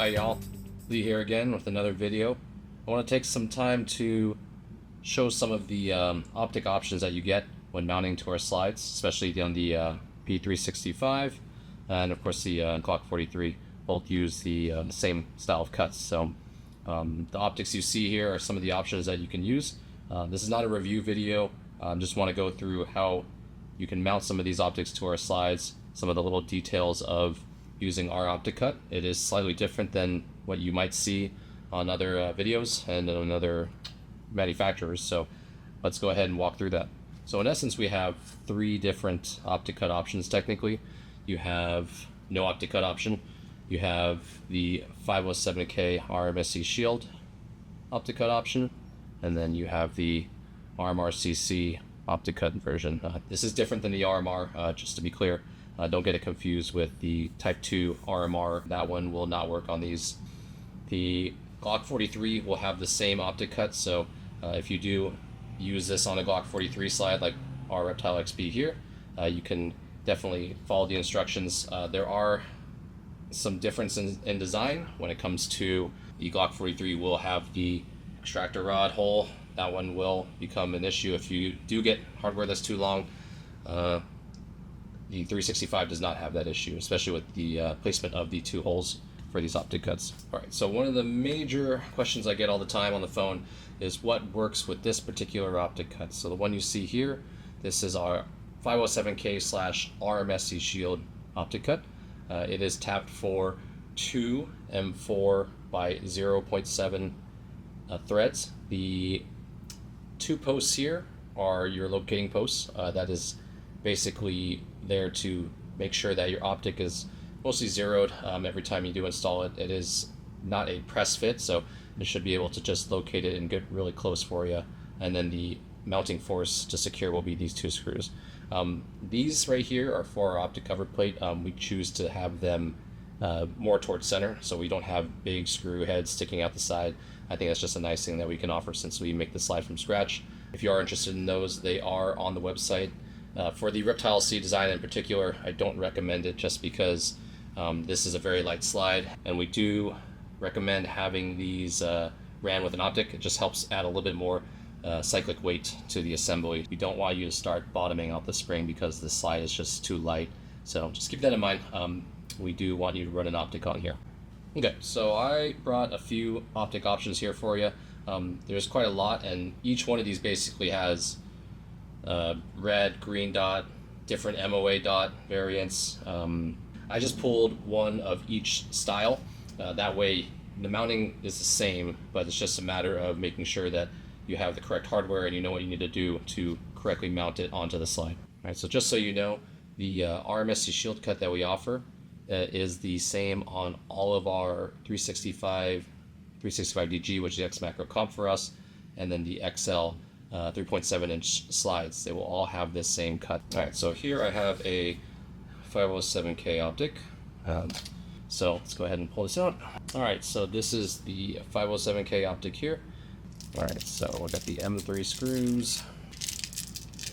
Hi y'all, Lee here again with another video. I want to take some time to show some of the optic options that you get when mounting to our slides, especially on the P365 and of course the Glock 43. Both use the same style of cuts. So the optics you see here are some of the options that you can use. This is not a review video. Just want to go through how you can mount some of these optics to our slides, some of the little details of using our optic cut. It is slightly different than what you might see on other videos and on other manufacturers. So let's go ahead and walk through that. So in essence, we have three different optic cut options technically. You have no optic cut option. You have the 507K RMSc Shield optic cut option, and then you have the RMRcc optic cut version. This is different than the RMR, just to be clear. Don't get it confused with the Type 2 RMR. That one will not work on these. The Glock 43 will have the same optic cut, so if you do use this on a Glock 43 slide like our Reptile XP here, you can definitely follow the instructions. There are some difference in design when it comes to the Glock 43 will have the extractor rod hole. That one will become an issue if you do get hardware that's too long. The 365 does not have that issue, especially with the placement of the two holes for these optic cuts. All right, so one of the major questions I get all the time on the phone is what works with this particular optic cut. So the one you see here, this is our 507K/RMSc Shield optic cut. It is tapped for 2 M4 by 0.7 threads. The two posts here are your locating posts. That is basically there to make sure that your optic is mostly zeroed every time you do install it. It is not a press fit, so it should be able to just locate it and get really close for you. And then the mounting force to secure will be these two screws. These right here are for our optic cover plate. We choose to have them more towards center, so we don't have big screw heads sticking out the side. I think that's just a nice thing that we can offer since we make the slide from scratch. If you are interested in those, they are on the website. For the Reptile C design in particular, I don't recommend it just because this is a very light slide, and we do recommend having these ran with an optic. It just helps add a little bit more cyclic weight to the assembly. We don't want you to start bottoming out the spring because the slide is just too light. So just keep that in mind. We do want you to run an optic on here. Okay, so I brought a few optic options here for you. There's quite a lot, and each one of these basically has red, green dot, different MOA dot variants. I just pulled one of each style. That way the mounting is the same, but it's just a matter of making sure that you have the correct hardware and you know what you need to do to correctly mount it onto the slide. All right, so just so you know, the RMSc Shield cut that we offer is the same on all of our 365 DG, which is the X macro comp for us, and then the XL 3.7 inch slides. They will all have this same cut. All right, so here I have a 507K optic. So let's go ahead and pull this out. All right, so this is the 507K optic here. All right, so we got the M3 screws,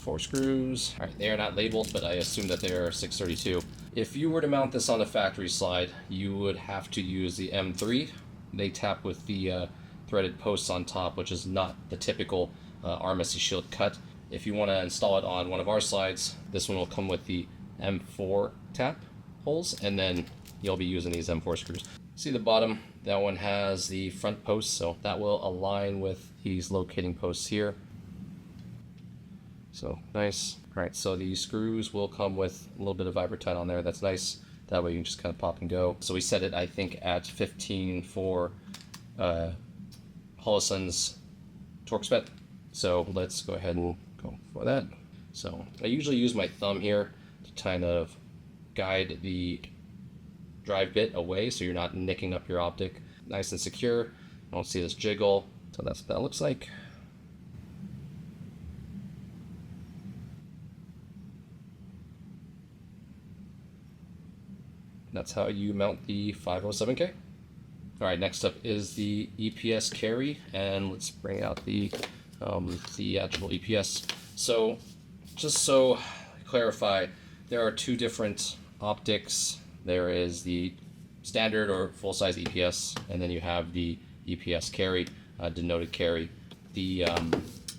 4 screws. All right, they are not labeled, but I assume that they are 632. If you were to mount this on a factory slide, you would have to use the M3. They tap with the threaded posts on top, which is not the typical RMSc Shield cut. If you want to install it on one of our slides, this one will come with the M4 tap holes, and then you'll be using these M4 screws. See the bottom? That one has the front post, so that will align with these locating posts here. So nice. All right, so the screws will come with a little bit of Vibratite on there. That's nice. That way you can just kind of pop and go. So we set it, I think, at 15 for Holosun's torque spec. So let's go ahead and go for that. So I usually use my thumb here to kind of guide the drive bit away so you're not nicking up your optic. Nice and secure. I don't see this jiggle. So that's what that looks like. That's how you mount the 507K. All right, next up is the EPS carry, and let's bring out the actual EPS. So just so I clarify, there are two different optics. There is the standard or full-size EPS, and then you have the EPS carry, denoted carry. The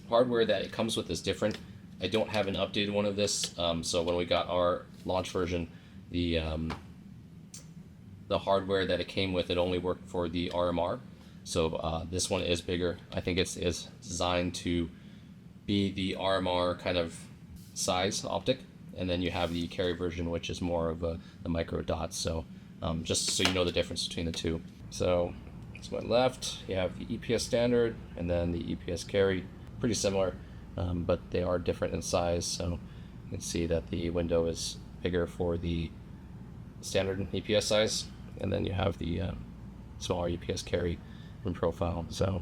hardware that it comes with is different. I don't have an updated one of this, so when we got our launch version, the hardware that it came with, it only worked for the RMR. So this one is bigger. I think it's designed to be the RMR kind of size optic, and then you have the carry version, which is more of the micro dots. So just so you know the difference between the two. So to my left, you have the EPS standard and then the EPS carry. Pretty similar, but they are different in size. So you can see that the window is bigger for the standard EPS size, and then you have the smaller EPS carry in profile. So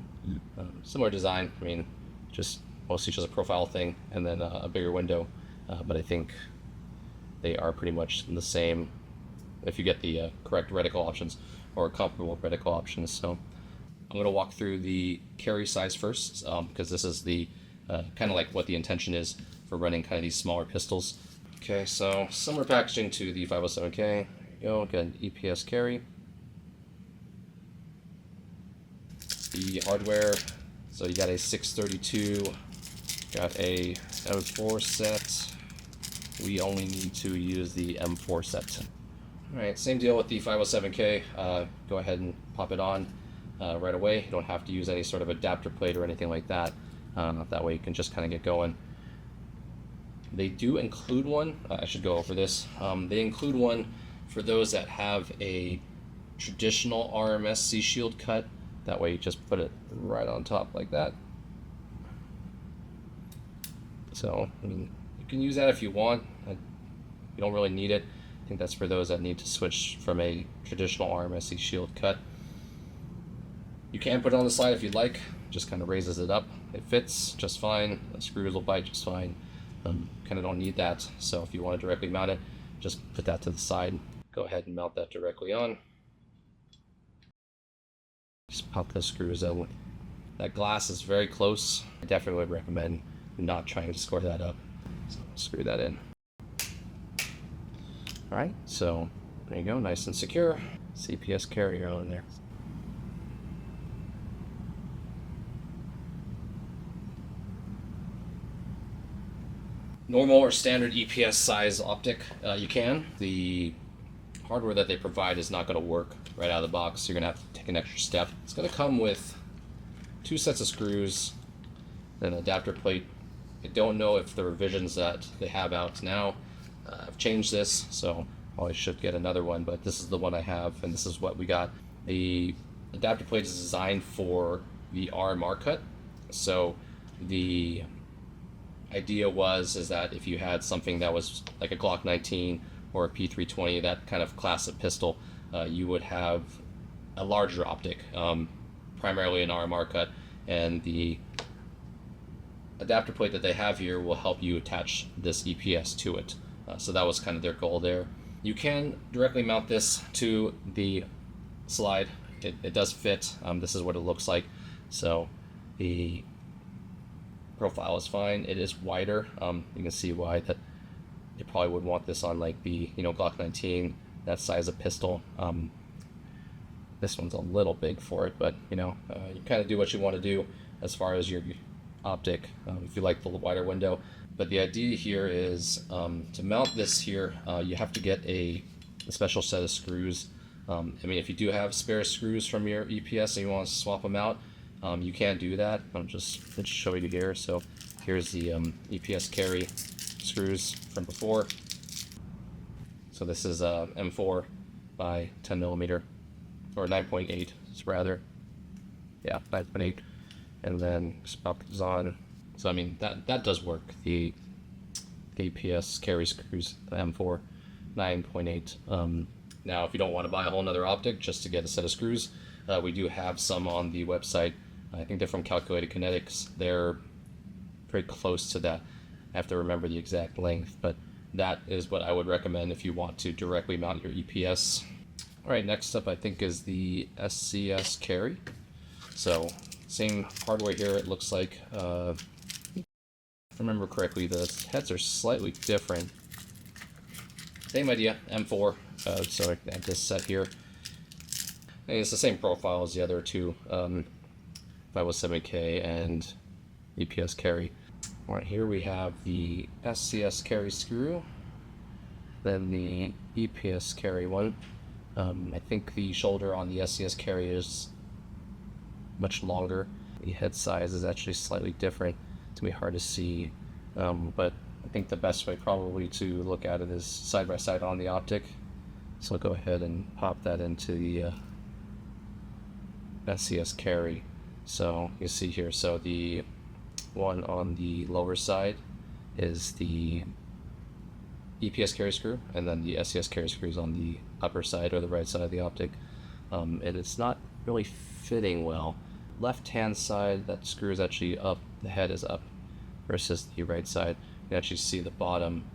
similar design. I mean, just mostly just a profile thing, and then a bigger window. But I think they are pretty much the same if you get the correct reticle options or comparable reticle options. So I'm going to walk through the carry size first, because this is the kind of like what the intention is for running kind of these smaller pistols. Okay, so similar packaging to the 507K. There you go, got an EPS carry. The hardware, so you got a 632, got a M4 set. We only need to use the M4 set. Alright, same deal with the 507K. Go ahead and pop it on right away. You don't have to use any sort of adapter plate or anything like that. That way you can just kind of get going. They do include one. I should go over this. They include one for those that have a traditional RMSc Shield cut. That way you just put it right on top like that. So, I mean, you can use that if you want. You don't really need it. I think that's for those that need to switch from a traditional RMSc Shield cut. You can put it on the side if you'd like. Just kind of raises it up. It fits just fine. The screws will bite just fine. Kind of don't need that. So if you want to directly mount it, just put that to the side. Go ahead and mount that directly on. Just pop the screws out. That glass is very close. I definitely would recommend not trying to score that up. So screw that in. Alright, so there you go, nice and secure. CPS carrier on there. Normal or standard EPS size optic, you can. The hardware that they provide is not going to work right out of the box. You're going to have to take an extra step. It's going to come with 2 sets of screws, then an adapter plate. I don't know if the revisions that they have out now have changed this, so I should get another one, but this is the one I have, and this is what we got. The adapter plate is designed for the RMR cut, so the idea is that if you had something that was like a Glock 19 or a P320, that kind of class of pistol, you would have a larger optic, primarily an RMR cut, and the adapter plate that they have here will help you attach this EPS to it. So that was kind of their goal there. You can directly mount this to the slide. It does fit. This is what it looks like. So the profile is fine. It is wider. You can see why that you probably would want this on like the Glock 19, that size of pistol. This one's a little big for it, but you kind of do what you want to do as far as your optic, if you like the wider window. But the idea here is to mount this here, you have to get a special set of screws. I mean, if you do have spare screws from your EPS and you want to swap them out, you can do that. I'll just show you here. So here's the EPS carry screws from before. So this is M4 by 10 millimeter, or 9.8 rather. Yeah, 9.8. And then just pop these on. So I mean, that does work. The EPS carry screws, the M4, 9.8. Now, if you don't want to buy a whole nother optic just to get a set of screws, we do have some on the website. I think they're from Calculated Kinetics. They're pretty close to that. I have to remember the exact length, but that is what I would recommend if you want to directly mount your EPS. All right, next up I think is the SCS carry. So same hardware here. It looks like, if I remember correctly, the heads are slightly different. Same idea, M4. So I have this set here. And it's the same profile as the other two, 507K and EPS carry. All right, here we have the SCS carry screw, then the EPS carry one. I think the shoulder on the SCS carry is much longer. The head size is actually slightly different. It's gonna be hard to see, but I think the best way probably to look at it is side by side on the optic. So I'll go ahead and pop that into the SCS carry. So you see here, so the one on the lower side is the EPS carry screw, and then the SCS carry screw is on the upper side or the right side of the optic. And it's not really fitting well. Left hand side, that screw is actually up, the head is up, versus the right side. You can actually see the bottom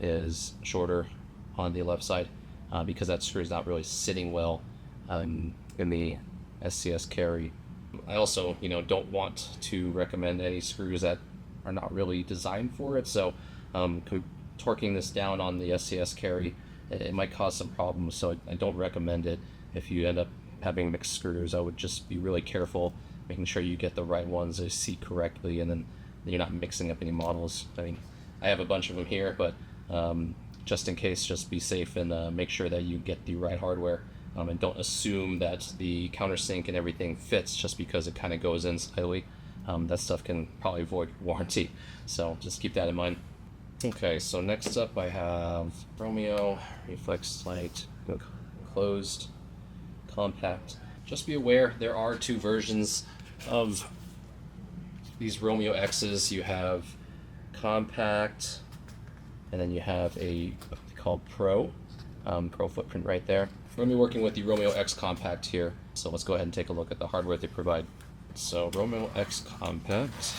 is shorter on the left side because that screw is not really sitting well in the SCS carry. I also, don't want to recommend any screws that are not really designed for it. So torquing this down on the SCS carry, it might cause some problems. So I don't recommend it. If you end up having mixed screws, I would just be really careful, making sure you get the right ones to seat correctly, and then you're not mixing up any models. I mean, I have a bunch of them here, but just in case, just be safe and make sure that you get the right hardware. And don't assume that the countersink and everything fits just because it kind of goes in slightly. That stuff can probably void warranty, so just keep that in mind. Okay, so next up I have Romeo Reflex Light Closed Compact. Just be aware there are two versions of these RomeoX's. You have Compact, and then you have a what they call Pro footprint right there. We're going to be working with the RomeoX Compact here, so let's go ahead and take a look at the hardware they provide. So RomeoX Compact.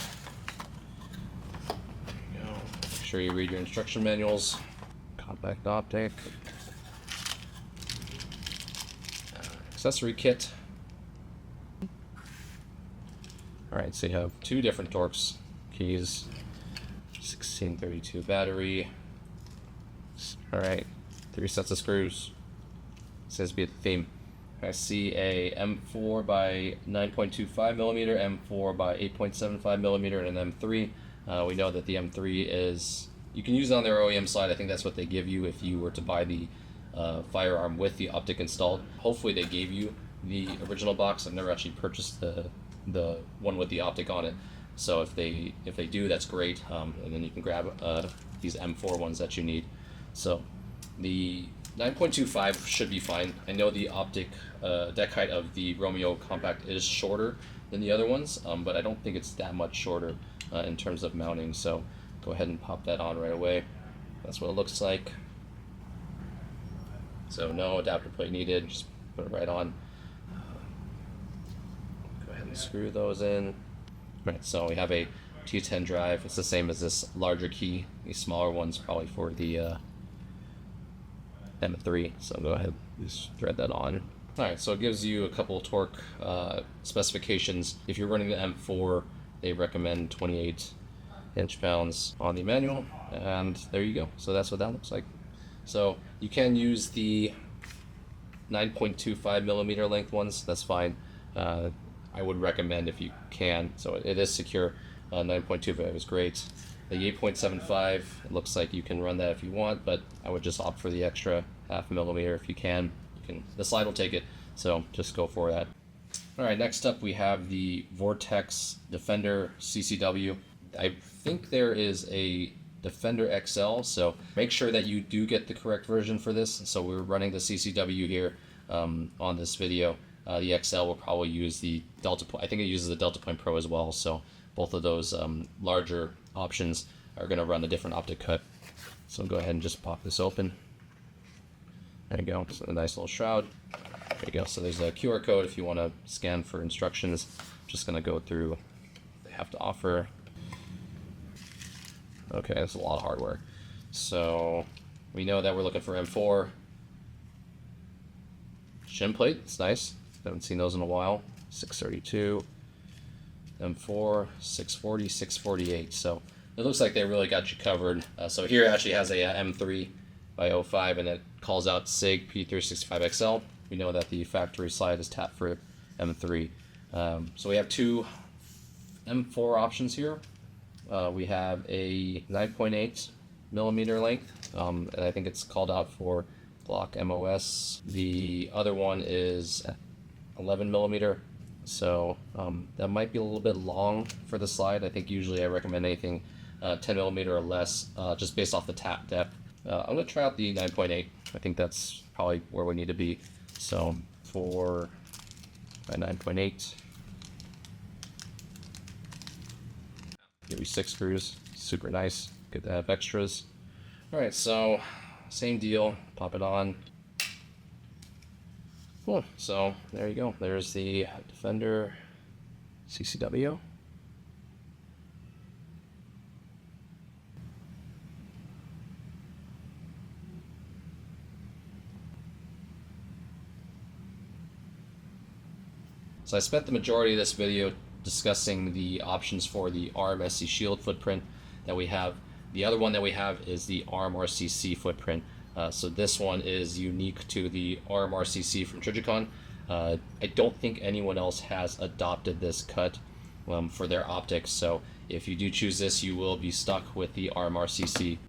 There you go. Make sure you read your instruction manuals. Compact optic. Accessory kit. Alright, so you have two different Torx keys. 1632 battery. Alright, 3 sets of screws. Says to be a theme. I see a M4 by 9.25 millimeter, M4 by 8.75 millimeter, and an M3. We know that the M3 is, you can use it on their OEM side. I think that's what they give you if you were to buy the firearm with the optic installed. Hopefully they gave you the original box. I've never actually purchased the one with the optic on it. So if they do, that's great. And then you can grab these M4 ones that you need. So the 9.25 should be fine. I know the optic deck height of the Romeo Compact is shorter than the other ones, but I don't think it's that much shorter in terms of mounting. So go ahead and pop that on right away. That's what it looks like. So no adapter plate needed, just put it right on. Go ahead and screw those in. Right, so we have a T10 drive. It's the same as this larger key. These smaller ones probably for the M3, so go ahead and just thread that on. Alright, so it gives you a couple torque specifications. If you're running the M4, they recommend 28 inch-pounds on the manual, and there you go. So that's what that looks like. So you can use the 9.25 millimeter length ones, that's fine. I would recommend if you can. So it is secure. 9.25 is great. The 8.75, it looks like you can run that if you want, but I would just opt for the extra half millimeter if you can. The slide will take it, so just go for that. Alright, next up we have the Vortex Defender CCW. I think there is a Defender XL, so make sure that you do get the correct version for this. So we're running the CCW here on this video. The XL will probably use the Delta Point. I think it uses the Delta Point Pro as well, so both of those larger options are going to run a different optic cut. So go ahead and just pop this open. There you go, it's a nice little shroud. There you go, so there's a QR code if you want to scan for instructions. Just going to go through what they have to offer. Okay, that's a lot of hardware. So we know that we're looking for M4. Shin plate, it's nice. Haven't seen those in a while. 632. M4, 640, 648. So it looks like they really got you covered. So here it actually has a M3 by 05, and it calls out SIG P365 XL. we know that the factory slide is tapped for M3. So we have two M4 options here. We have a 9.8 millimeter length, and I think it's called out for block MOS. The other one is 11 millimeter, so that might be a little bit long for the slide. I think usually I recommend anything 10 millimeter or less, just based off the tap depth. I'm going to try out the 9.8. I think that's probably where we need to be. So for my 9.8, give me 6 screws. Super nice. Good to have extras. Alright, so same deal. Pop it on. Cool. So there you go. There's the Defender CCW. So I spent the majority of this video discussing the options for the RMSc Shield footprint that we have. The other one that we have is the RMRcc footprint. So this one is unique to the RMRcc from Trijicon. I don't think anyone else has adopted this cut for their optics, so if you do choose this, you will be stuck with the RMRcc.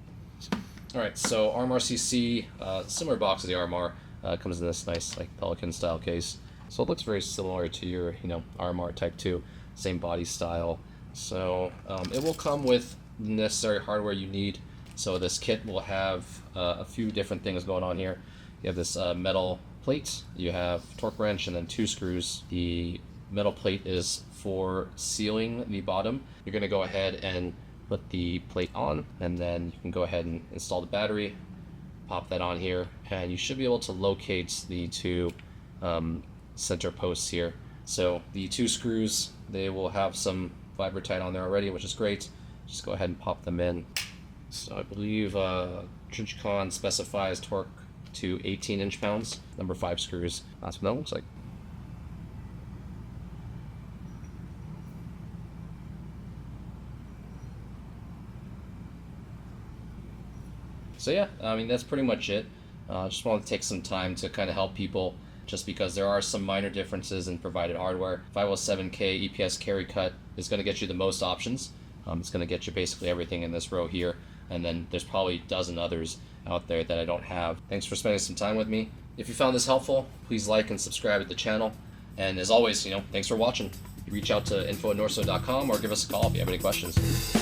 Alright, so RMRcc, similar box as the RMR, comes in this nice like Pelican style case. So it looks very similar to your, RMR Type 2, same body style. So it will come with the necessary hardware you need. So this kit will have a few different things going on here. You have this metal plate, you have torque wrench, and then 2 screws. The metal plate is for sealing the bottom. You're going to go ahead and put the plate on, and then you can go ahead and install the battery, pop that on here, and you should be able to locate the 2 center posts here. So the 2 screws, they will have some Vibratite on there already, which is great. Just go ahead and pop them in. So I believe Trijicon specifies torque to 18 inch-pounds, number 5 screws. That's what that looks like. So yeah, I mean, that's pretty much it. Just wanted to take some time to kind of help people, just because there are some minor differences in provided hardware. 507K EPS carry cut is going to get you the most options. It's going to get you basically everything in this row here, and then there's probably a dozen others out there that I don't have. Thanks for spending some time with me. If you found this helpful, please like and subscribe to the channel. And as always, thanks for watching. Reach out to info@norsso.com or give us a call if you have any questions.